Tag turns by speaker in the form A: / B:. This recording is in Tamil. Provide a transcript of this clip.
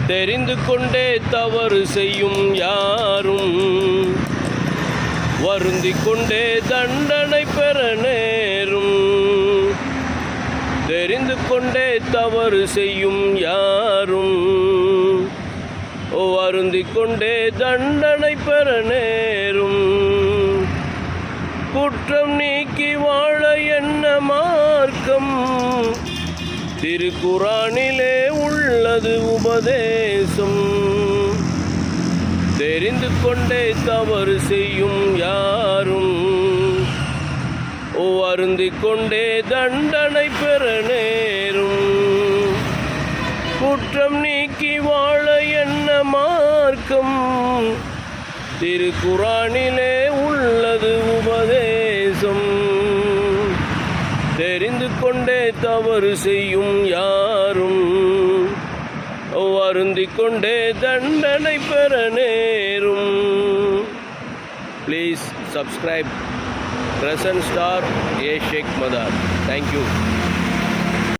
A: தெரிந்து கொண்டே தவறு செய்யும் யாரும் வருந்திக் கொண்டே தண்டனை பெற நேரும். தெரிந்து கொண்டே தவறு செய்யும் யாரும் வருந்திக் கொண்டே தண்டனை பெற நேரும். குற்றம் நீக்கி வாழ என்ன மார்க்கம்? திருக்குரானிலே உள்ளது உபதேசம். தெரிந்து கொண்டே தவறு செய்யும் யாரும் வருந்திக் கொண்டே தண்டனை பெற நேரும். குற்றம் நீக்கி வாழ என்ன மார்க்கம்? திருக்குரானிலே உள்ளது உபதேசம். தெரிந்து கொண்டே தவறு செய்யும் யாரும் வருந்திக் கொண்டே தண்டனை பெற நேரும். Please subscribe Crescent Star A Sheikh Madar. Thank you.